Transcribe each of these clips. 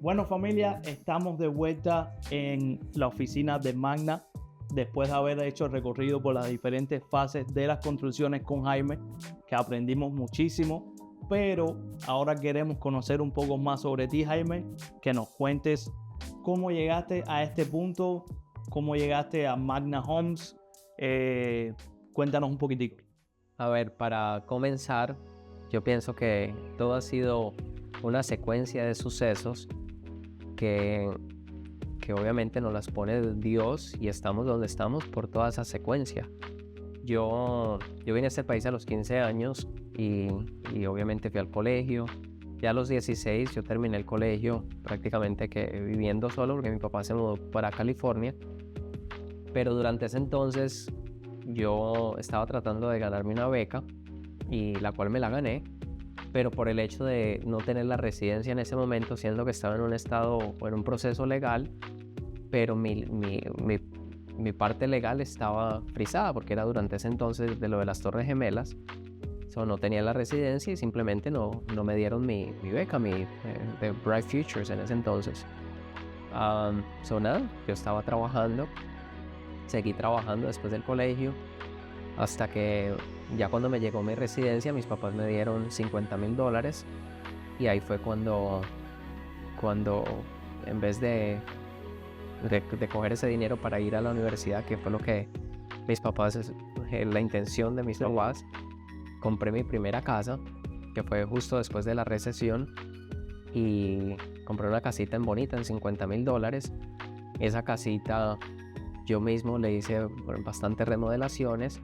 Bueno, familia, estamos de vuelta en la oficina de Magna después de haber hecho el recorrido por las diferentes fases de las construcciones con Jaime, que aprendimos muchísimo, pero ahora queremos conocer un poco más sobre ti, Jaime, que nos cuentes cómo llegaste a este punto, cómo llegaste a Magna Homes. Cuéntanos un poquitico. A ver, para comenzar, yo pienso que todo ha sido una secuencia de sucesos que obviamente nos las pone Dios y estamos donde estamos por toda esa secuencia. Yo vine a este país a los 15 años y obviamente fui al colegio. Ya a los 16 yo terminé el colegio prácticamente que viviendo solo porque mi papá se mudó para California. Pero durante ese entonces yo estaba tratando de ganarme una beca y la cual me la gané, pero por el hecho de no tener la residencia en ese momento, siendo que estaba en un estado o en un proceso legal, pero mi parte legal estaba frisada porque era durante ese entonces de lo de las Torres Gemelas. No tenía la residencia y simplemente no me dieron mi beca, de Bright Futures en ese entonces. Nada, yo estaba trabajando, seguí trabajando después del colegio hasta que ya cuando me llegó mi residencia mis papás me dieron $50,000 y ahí fue cuando en vez de coger ese dinero para ir a la universidad, que fue lo que mis papás, la intención de mis papás, compré mi primera casa, que fue justo después de la recesión, y compré una casita en Bonita en $50,000. Esa casita yo mismo le hice bastantes remodelaciones.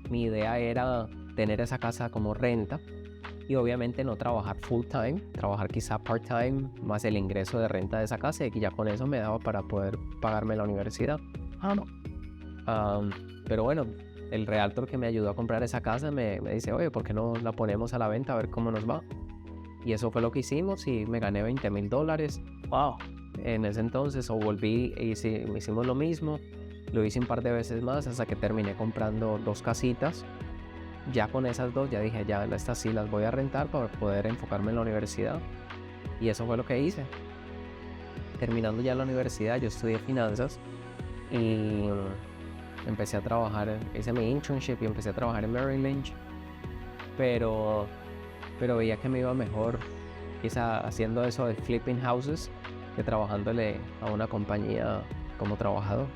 Mi idea era tener esa casa como renta y obviamente no trabajar full time, trabajar quizá part time más el ingreso de renta de esa casa y que ya con eso me daba para poder pagarme la universidad. Pero bueno, el realtor que me ayudó a comprar esa casa me dice, oye, ¿por qué no la ponemos a la venta a ver cómo nos va? Y eso fue lo que hicimos y me gané $20,000. Wow. En ese entonces volví y hicimos lo mismo. Lo hice un par de veces más hasta que terminé comprando 2 casitas. Ya con esas 2 ya dije, ya estas sí las voy a rentar para poder enfocarme en la universidad. Y eso fue lo que hice. Terminando ya la universidad, yo estudié finanzas y empecé a trabajar, hice mi internship y empecé a trabajar en Merrill Lynch. Pero veía que me iba mejor quizá haciendo eso de flipping houses que trabajándole a una compañía como trabajador.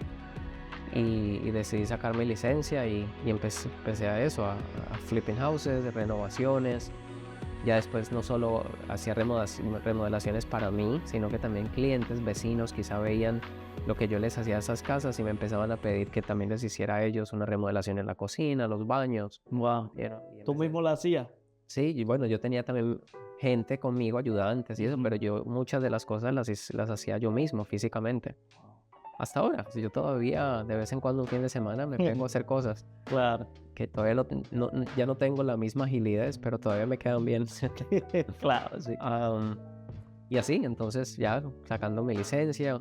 Y decidí sacar mi licencia y empecé a eso, a flipping houses, de renovaciones. Ya después no solo hacía remodelaciones para mí, sino que también clientes, vecinos quizá veían lo que yo les hacía a esas casas y me empezaban a pedir que también les hiciera a ellos una remodelación en la cocina, los baños. Wow. ¿Tú mismo la hacías? Sí, y bueno, yo tenía también gente conmigo, ayudantes y eso, pero yo muchas de las cosas las hacía yo mismo físicamente. Hasta ahora, si yo todavía de vez en cuando un fin de semana me pongo a hacer cosas. Claro. Que todavía ya no tengo la misma agilidad, pero todavía me quedan bien. Claro, sí. Y así, entonces ya sacando mi licencia,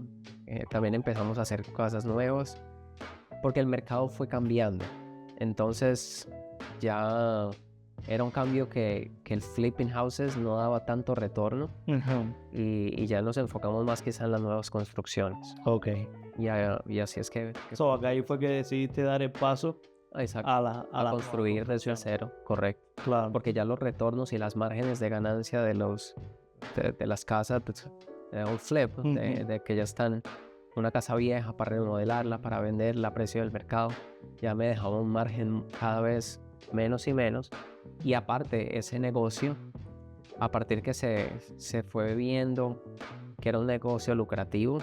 también empezamos a hacer cosas nuevas, porque el mercado fue cambiando. Entonces ya era un cambio que el flipping houses no daba tanto retorno. Y ya nos enfocamos más quizá en las nuevas construcciones. Ok. Y así es que Acá ahí fue que decidiste dar el paso exacto, a construir desde cero, correcto. Claro. Porque ya los retornos y las márgenes de ganancia de las casas de un flip, de que ya están una casa vieja para remodelarla, para venderla a precio del mercado, ya me dejaba un margen cada vez menos y menos. Y aparte ese negocio, a partir que se fue viendo que era un negocio lucrativo,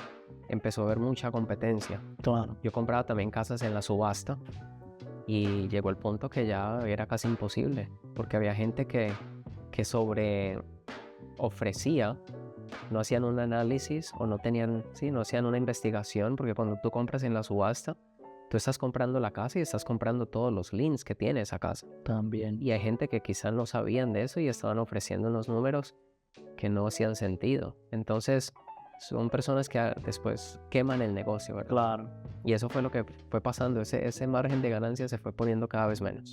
empezó a haber mucha competencia. Claro. Yo compraba también casas en la subasta y llegó el punto que ya era casi imposible, porque había gente que sobre ofrecía, no hacían un análisis o no hacían una investigación, porque cuando tú compras en la subasta, tú estás comprando la casa y estás comprando todos los liens que tiene esa casa. También. Y hay gente que quizás no sabían de eso y estaban ofreciendo unos números que no hacían sentido. Entonces, son personas que después queman el negocio, ¿verdad? Claro. Y eso fue lo que fue pasando. Ese margen de ganancia se fue poniendo cada vez menos.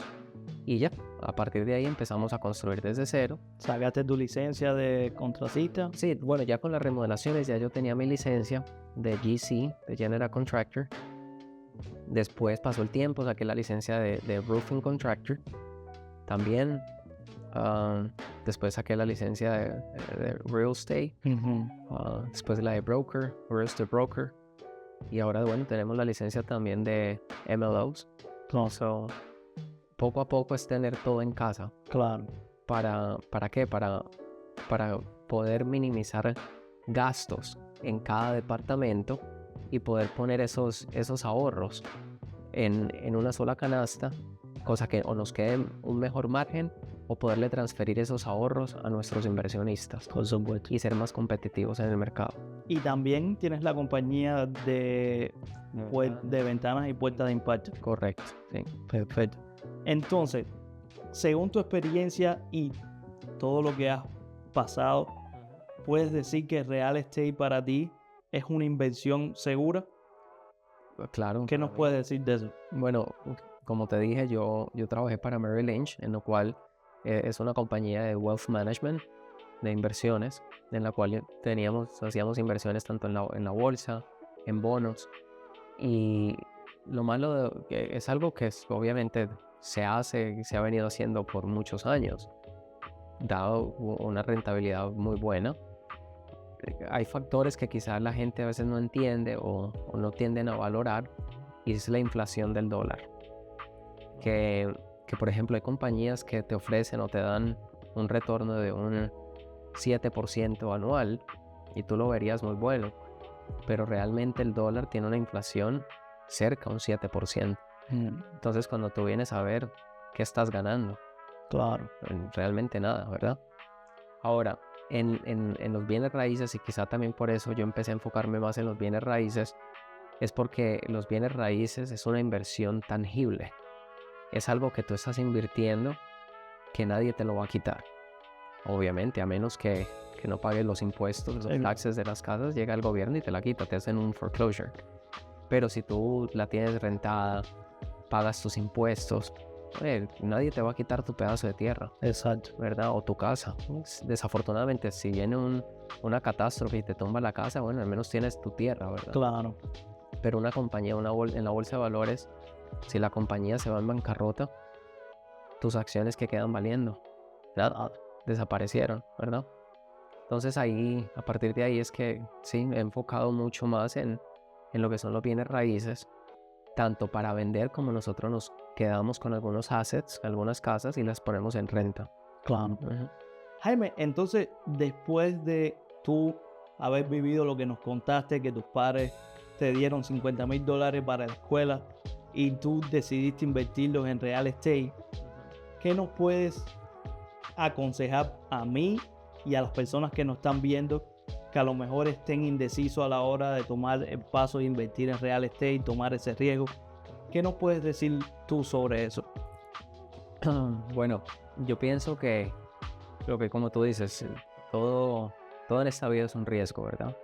Y ya, a partir de ahí empezamos a construir desde cero. ¿Sacaste tu licencia de contratista? Sí, bueno, ya con las remodelaciones ya yo tenía mi licencia de GC, de General Contractor. Después pasó el tiempo, saqué la licencia de Roofing Contractor. También, después saqué la licencia de Real Estate. Después la de Broker, Real Estate Broker. Y ahora, bueno, tenemos la licencia también de MLOs. So, poco a poco es tener todo en casa. Claro. ¿Para qué? Para poder minimizar gastos en cada departamento y poder poner esos ahorros en una sola canasta, cosa que o nos quede un mejor margen o poderle transferir esos ahorros a nuestros inversionistas Por supuesto. y ser más competitivos en el mercado. Y también tienes la compañía de ventanas y puertas de impacto. Correcto, sí. Perfecto. Entonces, según tu experiencia y todo lo que has pasado, ¿puedes decir que real estate para ti es una inversión segura? Claro. ¿Qué nos puedes decir de eso? Bueno, como te dije, yo trabajé para Merrill Lynch, en lo cual es una compañía de wealth management, de inversiones, en la cual hacíamos inversiones tanto en la bolsa, en bonos. Y lo malo que es algo que obviamente se ha venido haciendo por muchos años, dado una rentabilidad muy buena. Hay factores que quizás la gente a veces no entiende o no tienden a valorar, y es la inflación del dólar. Que por ejemplo hay compañías que te ofrecen o te dan un retorno de un 7% anual y tú lo verías muy bueno, pero realmente el dólar tiene una inflación cerca a un 7%. Entonces cuando tú vienes a ver qué estás ganando, Claro. realmente nada, ¿verdad? Ahora, en los bienes raíces, y quizá también por eso yo empecé a enfocarme más en los bienes raíces, es porque los bienes raíces es una inversión tangible. Es algo que tú estás invirtiendo que nadie te lo va a quitar. Obviamente, a menos que no pagues los impuestos, los taxes de las casas, llega el gobierno y te la quita, te hacen un foreclosure. Pero si tú la tienes rentada, pagas tus impuestos, nadie te va a quitar tu pedazo de tierra. Exacto. ¿Verdad? O tu casa. Desafortunadamente, si viene una catástrofe y te tumba la casa, bueno, al menos tienes tu tierra, ¿verdad? Claro. Pero una compañía, en la bolsa de valores, si la compañía se va en bancarrota, tus acciones que quedan valiendo, ¿verdad? Desaparecieron, ¿verdad? Entonces ahí, a partir de ahí es que sí, me he enfocado mucho más en lo que son los bienes raíces, tanto para vender como nosotros nos quedamos con algunos assets, algunas casas y las ponemos en renta. Claro. Jaime, entonces después de tú haber vivido lo que nos contaste, que tus padres te dieron $50,000 para la escuela y tú decidiste invertirlos en real estate, ¿qué nos puedes aconsejar a mí y a las personas que nos están viendo que a lo mejor estén indecisos a la hora de tomar el paso de invertir en real estate y tomar ese riesgo? ¿Qué nos puedes decir tú sobre eso? Bueno, yo pienso que como tú dices, todo en esta vida es un riesgo, ¿verdad?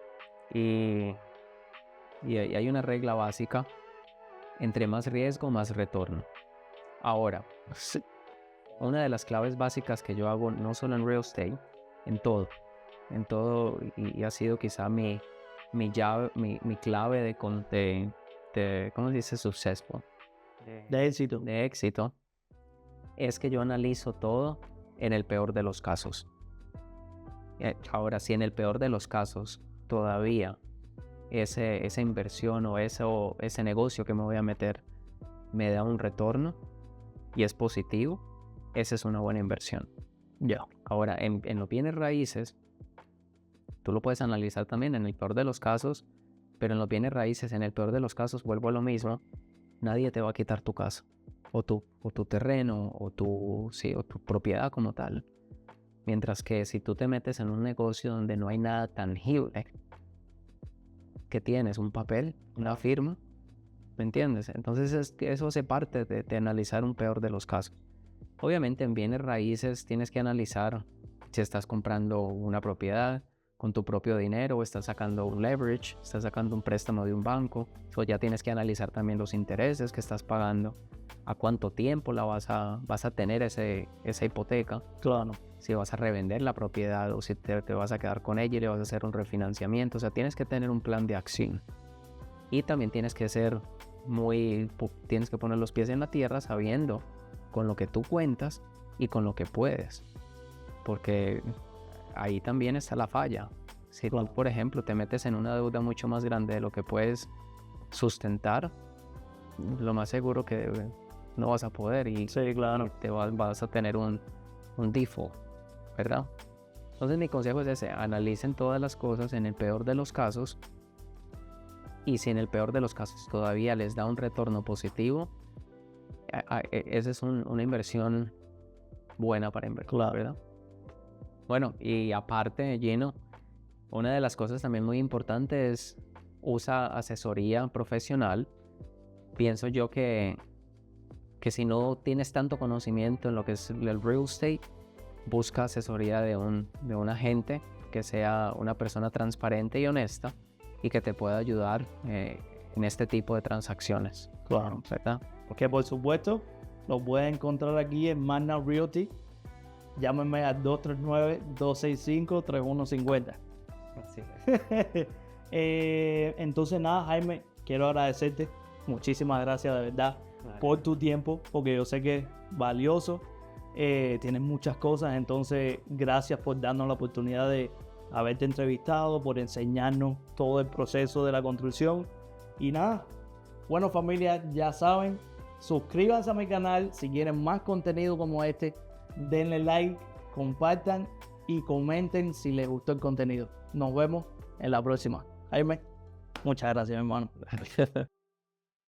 Y hay una regla básica: entre más riesgo, más retorno. Ahora, una de las claves básicas que yo hago, no solo en real estate, en todo, y ha sido quizá mi clave de ¿cómo se dice? Successful. De éxito. De éxito, es que yo analizo todo en el peor de los casos. Ahora, si en el peor de los casos todavía esa inversión o ese negocio que me voy a meter me da un retorno y es positivo, esa es una buena inversión. Ya. Ahora, en los bienes raíces, tú lo puedes analizar también en el peor de los casos, pero en los bienes raíces, en el peor de los casos, vuelvo a lo mismo, nadie te va a quitar tu casa, o tu terreno, o tu propiedad como tal. Mientras que si tú te metes en un negocio donde no hay nada tangible, que tienes un papel, una firma, ¿me entiendes? Entonces eso hace parte de analizar un peor de los casos. Obviamente en bienes raíces tienes que analizar si estás comprando una propiedad, con tu propio dinero o estás sacando un leverage, estás sacando un préstamo de un banco. So ya tienes que analizar también los intereses que estás pagando, a cuánto tiempo vas a tener esa hipoteca, Claro, si vas a revender la propiedad o si te vas a quedar con ella y le vas a hacer un refinanciamiento. O sea, tienes que tener un plan de acción. Y también tienes que tienes que poner los pies en la tierra sabiendo con lo que tú cuentas y con lo que puedes. Porque ahí también está la falla. Si tú, por ejemplo, te metes en una deuda mucho más grande de lo que puedes sustentar, lo más seguro que no vas a poder y sí, claro. vas a tener un default, ¿verdad? Entonces mi consejo es ese: analicen todas las cosas en el peor de los casos, y si en el peor de los casos todavía les da un retorno positivo, esa es una inversión buena para invertir, Claro. ¿verdad? Bueno, y aparte, Gino, una de las cosas también muy importantes es usa asesoría profesional. Pienso yo que si no tienes tanto conocimiento en lo que es el real estate, busca asesoría de un agente que sea una persona transparente y honesta y que te pueda ayudar en este tipo de transacciones. Claro. ¿Verdad? Porque por supuesto, lo puedes encontrar aquí en Magna Realty. Llámenme al 239-265-3150. Así Entonces nada, Jaime, quiero agradecerte. Muchísimas gracias de verdad por tu tiempo, porque yo sé que es valioso. Tienes muchas cosas, entonces gracias por darnos la oportunidad de haberte entrevistado, por enseñarnos todo el proceso de la construcción. Y nada, bueno familia, ya saben, suscríbanse a mi canal si quieren más contenido como este. Denle like, compartan y comenten si les gustó el contenido. Nos vemos en la próxima. Jaime, muchas gracias, mi hermano.